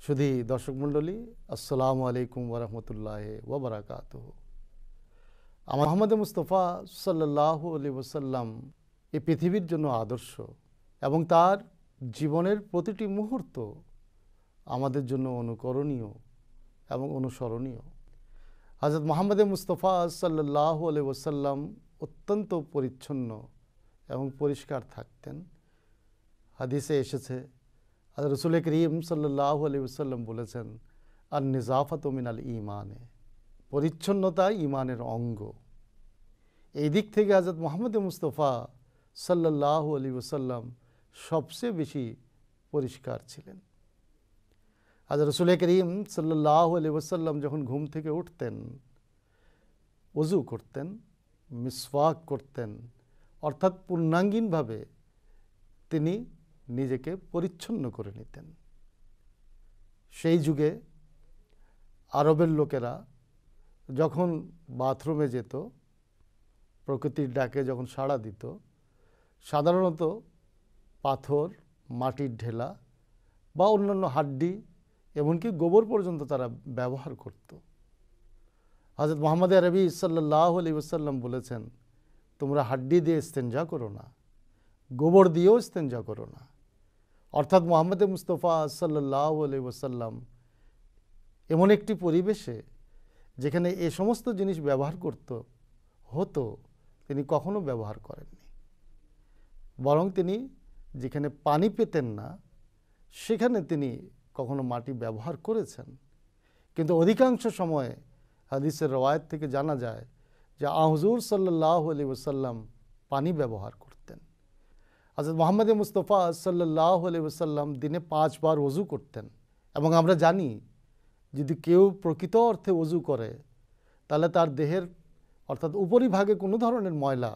সুধী দর্শক মণ্ডলী, আসসালামু আলাইকুম ওরহমতুল্লাহি ওয়া বারাকাতুহু। মুহাম্মদ মুস্তাফা সাল্লাল্লাহু আলাইহি ওয়াসাল্লাম এই পৃথিবীর জন্য আদর্শ এবং তার জীবনের প্রতিটি মুহূর্ত আমাদের জন্য অনুকরণীয় এবং অনুসরণীয়। হযরত মুহাম্মদ মুস্তাফা সাল্লাল্লাহু আলাইহি ওয়াসাল্লাম অত্যন্ত পরিচ্ছন্ন এবং পরিষ্কার থাকতেন। হাদিসে এসেছে, রাসূল করিম সাল্লাল্লাহু আলাইহি ওয়াসাল্লাম বলেছেন, আন নিজাফাতু মিনাল ঈমানে, পরিচ্ছন্নতা ঈমানের অঙ্গ। এই দিক থেকে হযরত মুহাম্মদ মুস্তাফা সাল্লাল্লাহু আলাইহি ওয়াসাল্লাম সবচেয়ে বেশি পরিষ্কার ছিলেন। রাসূল করিম সাল্লাল্লাহু আলাইহি ওয়াসাল্লাম যখন ঘুম থেকে উঠতেন, ওযু করতেন, মিসওয়াক করতেন, অর্থাৎ পূর্ণাঙ্গীনভাবে তিনি নিজেকে পরিচ্ছন্ন করে নিতেন। সেই যুগে আরবের লোকেরা যখন বাথরুমে যেত, প্রকৃতির ডাকে যখন সাড়া দিত, সাধারণত পাথর, মাটির ঢেলা বা অন্যান্য হাড্ডি, এমনকি গোবর পর্যন্ত তারা ব্যবহার করত। হযরত মুহাম্মদ আরবি সাল্লাল্লাহু আলাইহি ওয়াসাল্লাম বলেছেন, তোমরা হাড্ডি দিয়ে ইস্তেঞ্জা করো না, গোবর দিয়েও ইস্তেঞ্জা করো না। অর্থাৎ মুহাম্মদ মুস্তাফা সাল্লাল্লাহু আলাইহি ওয়াসাল্লাম এমন একটি পরিবেশে যেখানে এ সমস্ত জিনিস ব্যবহার হতো তিনি কখনো ব্যবহার করেননি। বরং তিনি যেখানে পানি পেতেন না সেখানে তিনি কখনো মাটি ব্যবহার করেছেন। কিন্তু অধিকাংশ সময়ে হাদিসের রওয়ায়াত থেকে জানা যায় যে হুজুর সাল্লাল্লাহু আলাইহি ওয়াসাল্লাম পানি ব্যবহার করতেন। হযরত মুহাম্মদ মুস্তাফা সাল্লাল্লাহু আলাইহি ওয়াসাল্লাম দিনে 5 বার ওযু করতেন। এবং আমরা জানি, যদি কেউ প্রকৃত অর্থে ওযু করে তাহলে তার দেহের অর্থাৎ উপরিভাগে কোনো ধরনের ময়লা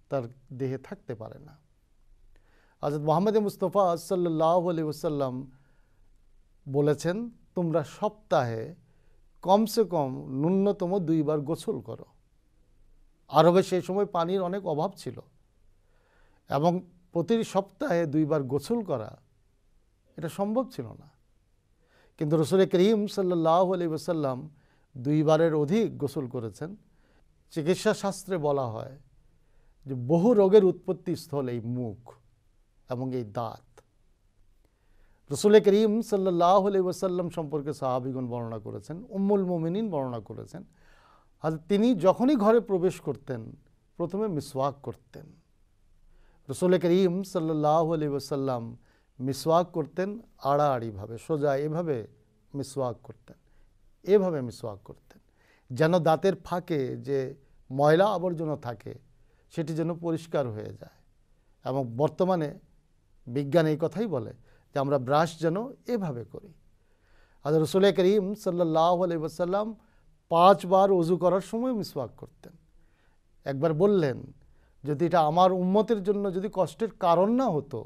তার দেহে থাকতে পারে না। হযরত মুহাম্মদ মুস্তাফা সাল্লাল্লাহু আলাইহি ওয়াসাল্লাম বলেছেন, তোমরা সপ্তাহে কমসে কম ন্যূনতম 2 বার গোসল করো। আরবে সেই সময় পানির অনেক অভাব ছিল এবং প্রতি সপ্তাহে 2 বার গোসল করা এটা সম্ভব ছিল না। কিন্তু রাসূল করিম সাল্লাল্লাহু আলাইহি ওয়াসাল্লাম 2 বারের অধিক গোসল করেছেন। চিকিৎসা শাস্ত্রে বলা হয় যে বহু রোগের উৎপত্তি স্থল এই মুখ এবং এই দাঁত। রাসূল করিম সাল্লাল্লাহু আলাইহি ওয়াসাল্লাম সম্পর্কে সাহাবীগণ বর্ণনা করেছেন, উম্মুল মুমিনিন বর্ণনা করেছেন, তিনি যখনই ঘরে প্রবেশ করতেন প্রথমে মিসওয়াক করতেন। রাসূল করিম সাল্লাল্লাহু আলাইহি ওয়াসাল্লাম মিসওয়াক করতেন আড়াআড়িভাবে, সোজা এভাবে মিসওয়াক করতেন, এভাবে মিসওয়াক করতেন, যেন দাঁতের ফাঁকে যে ময়লা আবর্জনা থাকে সেটি যেন পরিষ্কার হয়ে যায়। এবং বর্তমানে বিজ্ঞান এই কথাই বলে যে আমরা ব্রাশ যেন এভাবে করি। আর রাসূল করিম সাল্লাল্লাহু আলাইহি ওয়াসাল্লাম 5 বার ওযু করার সময় মিসওয়াক করতেন। একবার বললেন, যদি এটা আমার উম্মতের জন্য যদি কষ্টের কারণ না হতো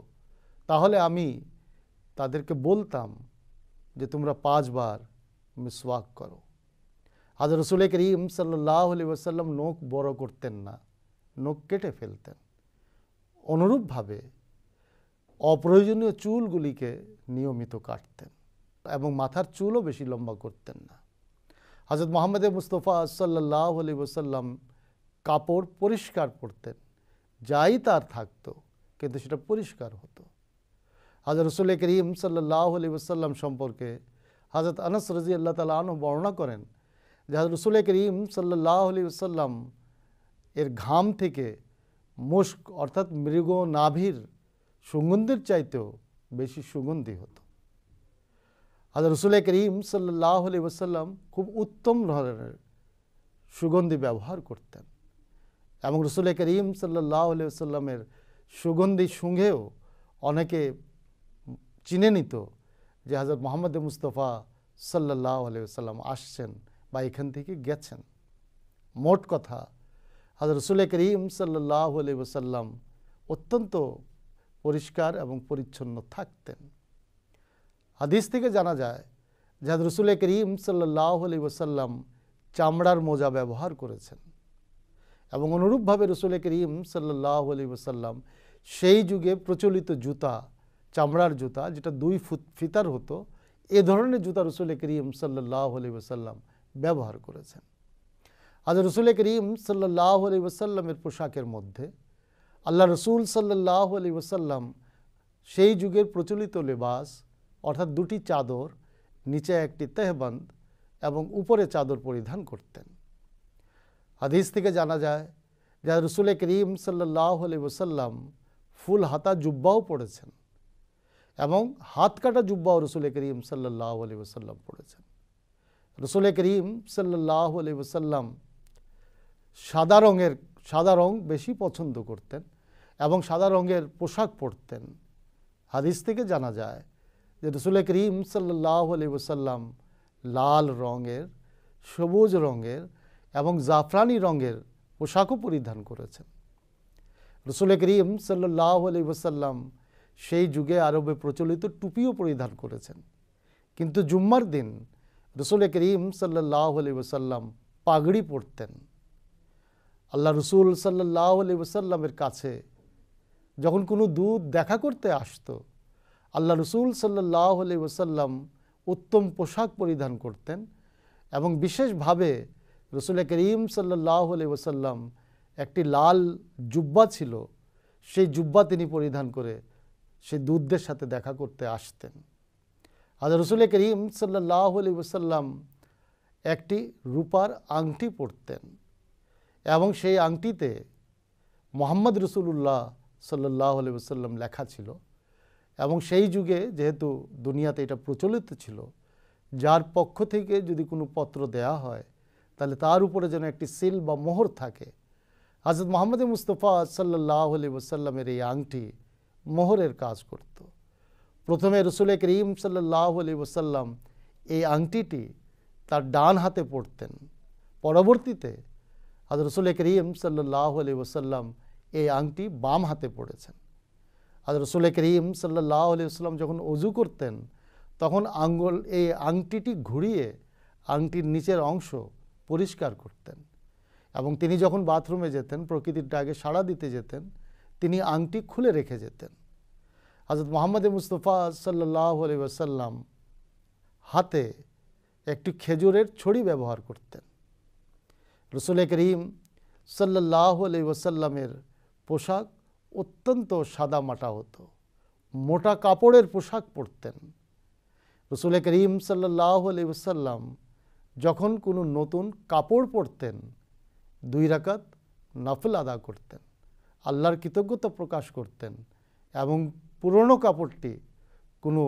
তাহলে আমি তাদেরকে বলতাম যে তোমরা 5 বার মিসওয়াক করো। হযরত রাসূল করিম সাল্লাল্লাহু আলাইহি ওয়াসাল্লাম নখ বড় করতেন না, নখ কেটে ফেলতেন। অনুরূপভাবে অপ্রয়োজনীয় চুলগুলিকে নিয়মিত কাটতেন এবং মাথার চুলও বেশি লম্বা করতেন না। হযরত মুহাম্মদ মুস্তাফা সাল্লাল্লাহু আলাইহি ওয়াসাল্লাম কাপড় পরিষ্কার পরতেন, যাই তার থাকতো কিন্তু সেটা পরিষ্কার হতো। হযরত রাসূল করিম সাল্লাল্লাহু আলাইহি ওয়াসাল্লাম সম্পর্কে হযরত আনাস রাদিয়াল্লাহু তাআলা আনহু বর্ণনা করেন যে হযরত রাসূল করিম সাল্লাল্লাহু আলাইহি ওয়াসাল্লাম এর ঘাম থেকে মুস্ক অর্থাৎ মৃগ নাভির সুগন্ধির চাইতেও বেশি সুগন্ধি হতো। হযরত রাসূল করিম সাল্লাল্লাহু আলাইহি ওয়াসাল্লাম খুব উত্তম ধরনের সুগন্ধি ব্যবহার করতেন এবং রাসূল করিম সাল্লাল্লাহু আলাইহি ওয়াসাল্লামের সুগন্ধি শুঁঘেও অনেকে চিনে নিত যে হযরত মুহাম্মদ মুস্তাফা সাল্লাল্লাহু আলাইহি ওয়াসাল্লাম আসছেন বা এখান থেকে গেছেন। মোট কথা, হযরত রাসূল করিম সাল্লাল্লাহু আলাইহি ওয়াসাল্লাম অত্যন্ত পরিষ্কার এবং পরিচ্ছন্ন থাকতেন। হাদিস থেকে জানা যায় যে হযরত রাসূল করিম সাল্লাল্লাহু আলাইহি ওয়াসাল্লাম চামড়ার মোজা ব্যবহার করেছেন এবং অনুরূপভাবে রাসূল করিম সাল্লাল্লাহু আলাইহি ওয়াসাল্লাম সেই যুগে প্রচলিত জুতা, চামড়ার জুতা যেটা 2 ফিতার হতো, এ ধরনের জুতা রসুল করিম সাল্লাল্লাহু আলাইহি ওয়াসাল্লাম ব্যবহার করেছেন। আজ রসুল করিম সাল্লাল্লাহু আলাইহি ওয়াসাল্লামের পোশাকের মধ্যে আল্লাহ রসুল সাল্লাল্লাহু আলাইহি ওয়াসাল্লাম সেই যুগের প্রচলিত লেবাস অর্থাৎ দুটি চাদর, নিচে একটি তেহবন্দ এবং উপরে চাদর পরিধান করতেন। হাদিস থেকে জানা যায় যে রসুল করিম সাল্লাল্লাহু আলাইহি ওয়াসাল্লাম ফুল হাতা জুব্বাও পড়েছেন এবং হাত কাটা জুব্বাও রসুল করিম সাল্লাল্লাহু আলাইহি ওয়াসাল্লাম পড়েছেন। রসুল করিম সাল্লাল্লাহু আলাইহি ওয়াসাল্লাম সাদা রং বেশি পছন্দ করতেন এবং সাদা রঙের পোশাক পরতেন। হাদিস থেকে জানা যায় যে রসুল করিম সাল্লাল্লাহু আলাইহি ওয়াসাল্লাম লাল রঙের, সবুজ রঙের এবং জাফরানি রঙের পোশাকও পরিধান করেছেন। রসুল করিম সাল্লাল্লাহু আলাইহি ওয়াসাল্লাম সেই যুগে আরবে প্রচলিত টুপিও পরিধান করেছেন, কিন্তু জুম্মার দিন রসুল করিম সাল্লাল্লাহু আলাইহি ওয়াসাল্লাম পাগড়ি পরতেন। আল্লাহ রসুল সাল্লাল্লাহু আলাইহি ওয়াসাল্লামের কাছে যখন কোনো দূত দেখা করতে আসতো, আল্লাহ রসুল সাল্লাল্লাহু আলাইহি ওয়াসাল্লাম উত্তম পোশাক পরিধান করতেন এবং বিশেষভাবে রসুল করিম সাল্লাল্লাহু আলাইহি ওয়াসাল্লাম একটি লাল জুব্বা ছিল, সেই জুব্বা তিনি পরিধান করে সেই দূতদের সাথে দেখা করতে আসতেন। আর রসুল করিম সাল্লাল্লাহু আলাইহি ওয়াসাল্লাম একটি রূপার আংটি পরতেন এবং সেই আংটিতে মুহাম্মদ রাসূলুল্লাহ সাল্লাল্লাহু আলাইহি ওয়াসাল্লাম লেখা ছিল এবং সেই যুগে যেহেতু দুনিয়াতে এটা প্রচলিত ছিল, যার পক্ষ থেকে যদি কোনো পত্র দেয়া হয় তাহলে তার উপরে যেন একটি সিল বা মোহর থাকে। হযরত মুহাম্মদ মুস্তাফা সাল্লাল্লাহু আলাইহি ওয়াসাল্লামের এই আংটি মোহরের কাজ করত। প্রথমে রসুল করিম সাল্লাল্লাহু আলাইহি ওয়াসাল্লাম এই আংটিটি তার ডান হাতে পরতেন, পরবর্তীতে হযরত রসুল করিম সাল্লাল্লাহু আলাইহি ওয়াসাল্লাম এই আংটি বাম হাতে পড়েছেন। হযরত রসুল করিম সাল্লাল্লাহু আলাইহি ওয়াসাল্লাম যখন ওযু করতেন তখন এই আংটিটি ঘুরিয়ে আংটির নিচের অংশ পরিষ্কার করতেন এবং তিনি যখন বাথরুমে যেতেন, প্রকৃতির ডাকে সাড়া দিতে যেতেন, তিনি আংটি খুলে রেখে যেতেন। হযরত মুহাম্মদ মুস্তাফা সাল্লাল্লাহু আলাইহি ওয়াসাল্লাম হাতে একটি খেজুরের ছড়ি ব্যবহার করতেন। রসুল করিম সাল্লাল্লাহু আলাইহি ওয়াসাল্লামের পোশাক অত্যন্ত সাদামাটা হতো, মোটা কাপড়ের পোশাক পরতেন। রসুল করিম সাল্লাল্লাহু আলাইহি ওয়াসাল্লাম যখন কোনো নতুন কাপড় পরতেন 2 রাকাত নফল আদা করতেন, আল্লাহর কৃতজ্ঞতা প্রকাশ করতেন এবং পুরনো কাপড়টি কোনো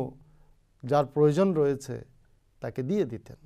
যার প্রয়োজন রয়েছে তাকে দিয়ে দিতেন।